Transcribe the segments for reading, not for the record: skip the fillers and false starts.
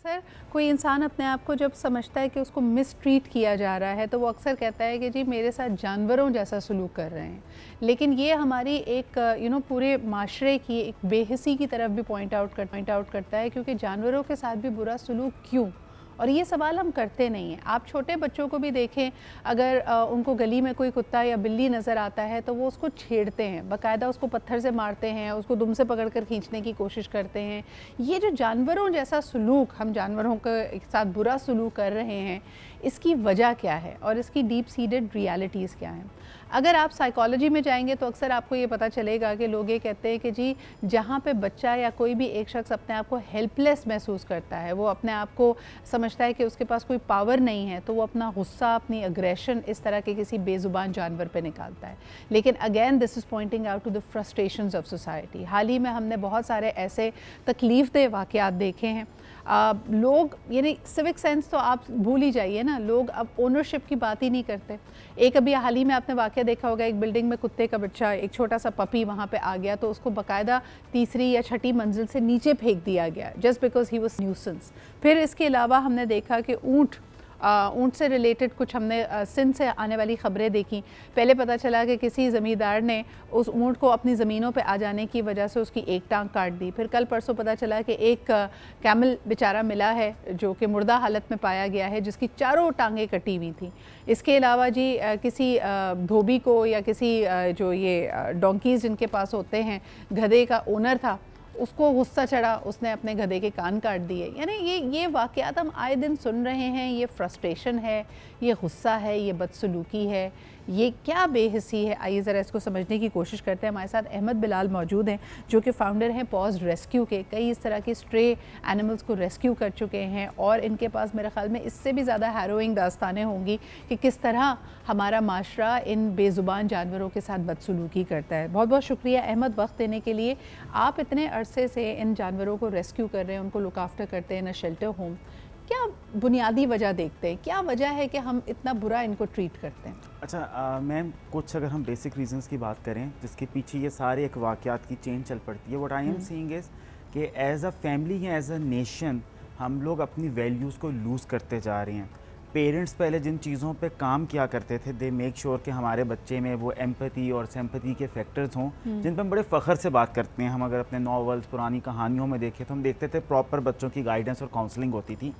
अक्सर कोई इंसान अपने आप को जब समझता है कि उसको मिसट्रीट किया जा रहा है तो वो अक्सर कहता है कि जी मेरे साथ जानवरों जैसा सलूक कर रहे हैं। लेकिन ये हमारी एक पूरे माशरे की एक बेहिसी की तरफ भी पॉइंट आउट करता है, क्योंकि जानवरों के साथ भी बुरा सलूक क्यों, और ये सवाल हम करते नहीं हैं। आप छोटे बच्चों को भी देखें, अगर उनको गली में कोई कुत्ता या बिल्ली नज़र आता है तो वो उसको छेड़ते हैं, बाकायदा उसको पत्थर से मारते हैं, उसको दुम से पकड़कर खींचने की कोशिश करते हैं। ये जो जानवरों जैसा सलूक हम जानवरों के साथ बुरा सलूक कर रहे हैं, इसकी वजह क्या है और इसकी डीप सीडेड रियलिटीज़ क्या हैं? अगर आप साइकोलॉजी में जाएंगे तो अक्सर आपको ये पता चलेगा कि लोग ये कहते हैं कि जी जहाँ पे बच्चा या कोई भी एक शख्स अपने आप को हेल्पलेस महसूस करता है, वो अपने आप को समझता है कि उसके पास कोई पावर नहीं है, तो वो अपना गुस्सा, अपनी अग्रेशन इस तरह के किसी बेज़ुबान जानवर पे निकालता है। लेकिन again this is pointing out to the frustrations of society. हाल ही में हमने बहुत सारे ऐसे तकलीफ़देह वाक़यात देखे हैं। लोग यानी सिविक सेंस तो आप भूल ही जाइए ना, लोग अब ओनरशिप की बात ही नहीं करते। एक अभी हाल ही में आपने वाक़या देखा होगा, एक बिल्डिंग में कुत्ते का बच्चा, एक छोटा सा पपी वहाँ पे आ गया तो उसको बाकायदा तीसरी या छठी मंजिल से नीचे फेंक दिया गया just because he was nuisance. फिर इसके अलावा हमने देखा कि ऊँट से रिलेटेड कुछ हमने सिंध से आने वाली ख़बरें देखी। पहले पता चला कि किसी ज़मींदार ने उस ऊँट को अपनी ज़मीनों पे आ जाने की वजह से उसकी एक टांग काट दी। फिर कल परसों पता चला कि एक कैमल बेचारा मिला है जो कि मुर्दा हालत में पाया गया है, जिसकी चारों टांगें कटी हुई थी। इसके अलावा जी किसी धोबी को या किसी जो ये डोंकीज़ जिनके पास होते हैं, गधे का ओनर था, उसको गुस्सा चढ़ा, उसने अपने गधे के कान काट दिए। यानी ये वाक़यात हम आए दिन सुन रहे हैं। ये फ्रस्ट्रेशन है, ये गुस्सा है, ये बदसलूकी है, ये क्या बेहिसी है। आइए ज़रा इसको समझने की कोशिश करते हैं। हमारे साथ अहमद बिलाल मौजूद हैं जो कि फ़ाउंडर हैं पॉज रेस्क्यू के। कई इस तरह की स्ट्रे एनिमल्स को रेस्क्यू कर चुके हैं और इनके पास मेरे ख़्याल में इससे भी ज़्यादा हैरोइंग दास्तानें होंगी कि किस तरह हमारा माशरा इन बेज़ुबान जानवरों के साथ बदसलूकी करता है। बहुत बहुत शुक्रिया अहमद वक्त देने के लिए। आप इतने अरसे से इन जानवरों को रेस्क्यू कर रहे हैं, उनको लुक आफ्टर करते हैं इन अ शेल्टर होम। क्या बुनियादी वजह देखते हैं, क्या वजह है कि हम इतना बुरा इनको ट्रीट करते हैं? अच्छा मैम, कुछ अगर हम बेसिक रीजंस की बात करें जिसके पीछे ये सारे एक वाक़यात की चेन चल पड़ती है, what I am seeing is कि एज़ अ फैमिली या एज़ अ नेशन हम लोग अपनी वैल्यूज़ को लूज़ करते जा रहे हैं। पेरेंट्स पहले जिन चीज़ों पे काम किया करते थे, दे मेक श्योर कि हमारे बच्चे में वो एम्पैथी और सिंपैथी के फैक्टर्स हों जिन पर हम बड़े फ़ख्र से बात करते हैं। हम अगर अपने नॉवेल्स, पुरानी कहानियों में देखें तो हम देखते थे प्रॉपर बच्चों की गाइडेंस और काउंसलिंग होती थी।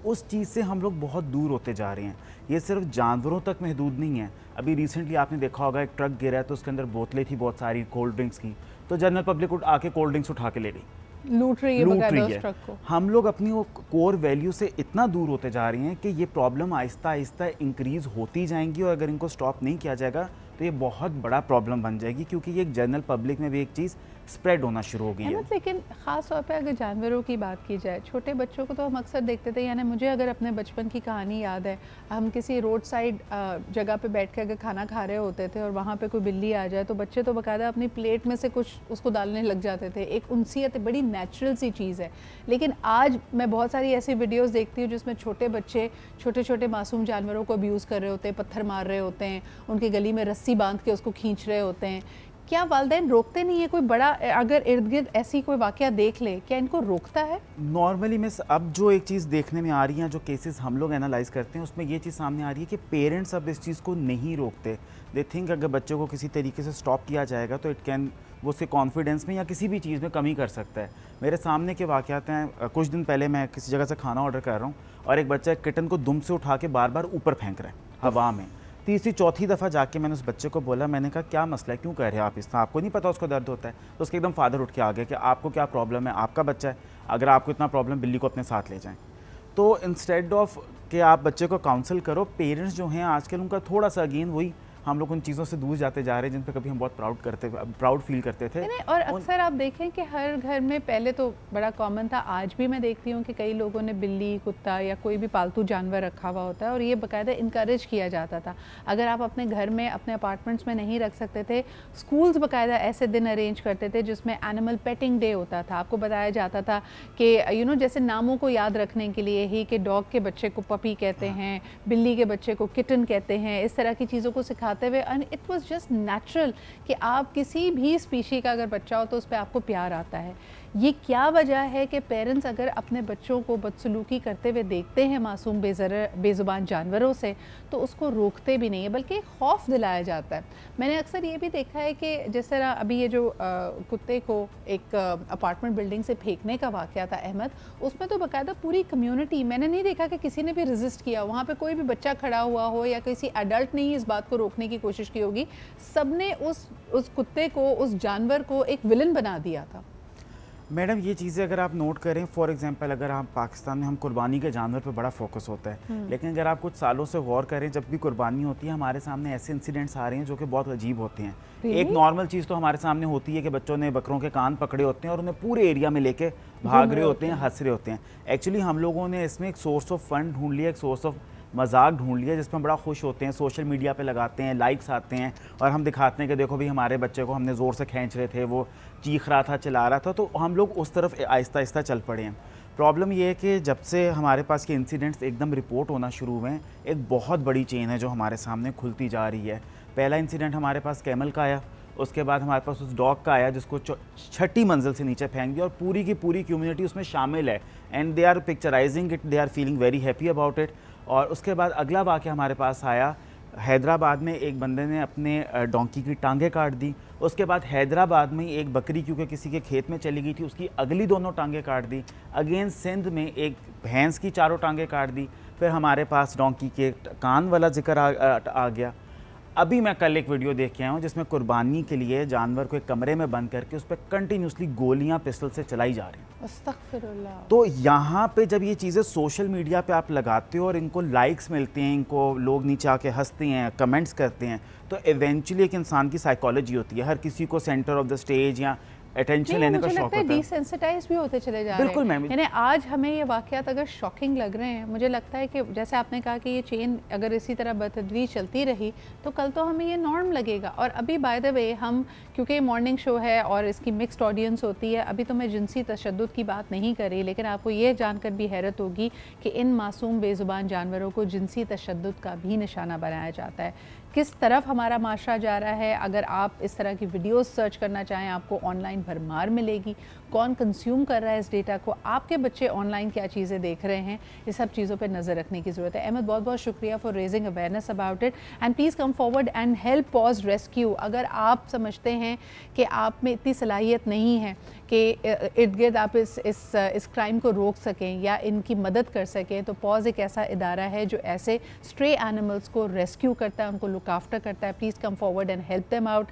उस चीज़ से हम लोग बहुत दूर होते जा रहे हैं। ये सिर्फ जानवरों तक महदूद नहीं है। अभी रिसेंटली आपने देखा होगा एक ट्रक गिरा है तो उसके अंदर बोतलें थी बहुत सारी कोल्ड ड्रिंक्स की, तो जनरल पब्लिक आके कोल्ड ड्रिंक्स उठा के ले गई, लूट रही है ट्रक को। हम लोग अपनी वो कोर वैल्यू से इतना दूर होते जा रहे हैं कि ये प्रॉब्लम आहिस्ता आहिस्ता इंक्रीज़ होती जाएंगी और अगर इनको स्टॉप नहीं किया जाएगा तो ये बहुत बड़ा प्रॉब्लम बन जाएगी, क्योंकि ये एक जनरल पब्लिक में भी एक चीज़ स्प्रेड होना शुरू हो गई है। लेकिन ख़ास तौर पे अगर जानवरों की बात की जाए, छोटे बच्चों को तो हम अक्सर देखते थे। यानी मुझे अगर अपने बचपन की कहानी याद है, हम किसी रोड साइड जगह पे बैठ के अगर खाना खा रहे होते थे और वहाँ पे कोई बिल्ली आ जाए तो बच्चे तो बाकायदा अपनी प्लेट में से कुछ उसको डालने लग जाते थे। एक उनसियत बड़ी नेचुरल सी चीज़ है। लेकिन आज मैं बहुत सारी ऐसी वीडियोज़ देखती हूँ जिसमें छोटे बच्चे छोटे छोटे मासूम जानवरों को अब्यूज़ कर रहे होते हैं, पत्थर मार रहे होते हैं, उनकी गली में रस्सी बांध के उसको खींच रहे होते हैं। क्या वालिदैन रोकते नहीं है? कोई बड़ा अगर इर्द गिर्द ऐसी कोई वाकया देख ले, क्या इनको रोकता है? नॉर्मली मिस, अब जो एक चीज़ देखने में आ रही है, जो केसेस हम लोग एनालाइज करते हैं उसमें ये चीज़ सामने आ रही है कि पेरेंट्स अब इस चीज़ को नहीं रोकते। दे थिंक अगर बच्चों को किसी तरीके से स्टॉप किया जाएगा तो इट कैन, वो उसके कॉन्फिडेंस में या किसी भी चीज़ में कमी कर सकता है। मेरे सामने के वाक़यात हैं, कुछ दिन पहले मैं किसी जगह से खाना ऑर्डर कर रहा हूँ और एक बच्चा एक किटन को दुम से उठा के बार बार ऊपर फेंक रहा है हवा में। तीसरी चौथी दफ़ा जाके मैंने उस बच्चे को बोला, मैंने कहा क्या मसला है, क्यों कर रहे हैं आप इस तरह, आपको नहीं पता उसको दर्द होता है? तो उसके एकदम फादर उठ के आ गया कि आपको क्या प्रॉब्लम है, आपका बच्चा है, अगर आपको इतना प्रॉब्लम, बिल्ली को अपने साथ ले जाएं। तो इंस्टेड ऑफ कि आप बच्चे को काउंसल करो, पेरेंट्स जो हैं आजकल उनका थोड़ा सा अगेन वही हम लोग उन चीज़ों से दूर जाते जा रहे हैं जिन पे कभी हम बहुत प्राउड फील करते थे। और अक्सर आप देखें कि हर घर में पहले तो बड़ा कॉमन था, आज भी मैं देखती हूँ कि कई लोगों ने बिल्ली, कुत्ता या कोई भी पालतू जानवर रखा हुआ होता है और ये बाकायदा इनकरेज किया जाता था। अगर आप अपने घर में, अपने अपार्टमेंट्स में नहीं रख सकते थे, स्कूल्स बाकायदा ऐसे दिन अरेंज करते थे जिसमें एनिमल पेटिंग डे होता था। आपको बताया जाता था कि जैसे नामों को याद रखने के लिए ही कि डॉग के बच्चे को पपी कहते हैं, बिल्ली के बच्चे को किटन कहते हैं, इस तरह की चीज़ों को सिखाते दिखाते हुए, and it was just natural कि आप किसी भी स्पीशी का अगर बच्चा हो तो उस पर आपको प्यार आता है। ये क्या वजह है कि पेरेंट्स अगर अपने बच्चों को बदसलूकी करते हुए देखते हैं मासूम बेज़ुबान जानवरों से तो उसको रोकते भी नहीं है, बल्कि खौफ दिलाया जाता है। मैंने अक्सर ये भी देखा है कि जिस तरह अभी ये जो कुत्ते को एक अपार्टमेंट बिल्डिंग से फेंकने का वाक़या था अहमद, उसमें तो बाकायदा पूरी कम्युनिटी, मैंने नहीं देखा कि किसी ने भी रेजिस्ट किया, वहाँ पे कोई भी बच्चा खड़ा हुआ हो या किसी एडल्ट ने ही इस बात को रोकने की कोशिश की होगी। सब ने उस कुत्ते को, उस जानवर को एक विलन बना दिया था। मैडम ये चीज़ें अगर आप नोट करें, फॉर एग्जांपल अगर हम पाकिस्तान में हम कुर्बानी के जानवर पे बड़ा फोकस होता है, लेकिन अगर आप कुछ सालों से गौर करें, जब भी कुर्बानी होती है हमारे सामने ऐसे इंसिडेंट्स आ रहे हैं जो कि बहुत अजीब होते हैं। एक नॉर्मल चीज़ तो हमारे सामने होती है कि बच्चों ने बकरों के कान पकड़े होते हैं और उन्हें पूरे एरिया में लेके भाग रहे होते हैं, हंस रहे होते हैं। एक्चुअली हम लोगों ने इसमें एक सोर्स ऑफ फन ढूंढ लिया, एक सोर्स ऑफ मजाक ढूंढ लिया जिसमें बड़ा खुश होते हैं, सोशल मीडिया पे लगाते हैं, लाइक्स आते हैं और हम दिखाते हैं कि देखो भी हमारे बच्चे को हमने ज़ोर से खींच रहे थे, वो चीख रहा था, चिल्ला रहा था, तो हम लोग उस तरफ आहिस्ता आहिस्ता चल पड़े हैं। प्रॉब्लम ये है कि जब से हमारे पास ये इंसिडेंट्स एकदम रिपोर्ट होना शुरू हुए हैं, एक बहुत बड़ी चेन है जो हमारे सामने खुलती जा रही है। पहला इंसिडेंट हमारे पास कैमल का आया, उसके बाद हमारे पास उस डॉग का आया जिसको 6ठी मंजिल से नीचे फेंक दिया और पूरी की पूरी कम्युनिटी उसमें शामिल है and they are picturising it, they are feeling very happy about it. और उसके बाद अगला वाक़या हमारे पास आया, हैदराबाद में एक बंदे ने अपने डोंकी की टांगें काट दी। उसके बाद हैदराबाद में एक बकरी क्योंकि किसी के खेत में चली गई थी, उसकी अगली दोनों टांगें काट दी। अगेन सिंध में एक भैंस की चारों टांगें काट दी। फिर हमारे पास डोंकी के कान वाला जिक्र आ गया। अभी मैं कल एक वीडियो देख के आया हूँ जिसमें कुर्बानी के लिए जानवर को एक कमरे में बंद करके उस पर कंटिन्यूसली गोलियां पिस्टल से चलाई जा रही हैं। अस्तगफिरुल्लाह। तो यहाँ पे जब ये चीज़ें सोशल मीडिया पे आप लगाते हो और इनको लाइक्स मिलते हैं, इनको लोग नीचे आके हंसते हैं, कमेंट्स करते हैं, तो इवेंचुअली एक इंसान की साइकोलॉजी होती है, हर किसी को सेंटर ऑफ द स्टेज या अटेंशन लेने का शौक होता है। डिसेंसिटाइज भी होते चले जा रहे हैं। बिल्कुल मैम। यानी आज हमें ये वाक़यात अगर शॉकिंग लग रहे हैं, मुझे लगता है कि जैसे आपने कहा कि ये चेन अगर इसी तरह बतदरीज चलती रही तो कल तो हमें ये नॉर्म लगेगा। और अभी बाय द वे हम, क्योंकि मॉर्निंग शो है और इसकी मिक्स्ड ऑडियंस होती है, अभी तो मैं जिनसी तशद्दुद की बात नहीं कर रही, लेकिन आपको ये जानकर भी हैरत होगी कि इन मासूम बेज़ुबान जानवरों को जिनसी तशद्दुद का भी निशाना बनाया जाता है। किस तरफ हमारा माशरा जा रहा है, अगर आप इस तरह की वीडियोस सर्च करना चाहें आपको ऑनलाइन भरमार मिलेगी। कौन कंज्यूम कर रहा है इस डेटा को, आपके बच्चे ऑनलाइन क्या चीज़ें देख रहे हैं, ये सब चीज़ों पे नज़र रखने की ज़रूरत है। अहमद, बहुत बहुत शुक्रिया for raising awareness about it and please come forward and help pause rescue. अगर आप समझते हैं कि आप में इतनी सलाहियत नहीं है कि इर्द गिर्द आप इस क्राइम को रोक सकें या इनकी मदद कर सकें, तो पॉज एक ऐसा इदारा है जो ऐसे स्ट्रे एनिमल्स को रेस्क्यू करता है, उनको लुक आफ्टर करता है। Please come forward and help them out.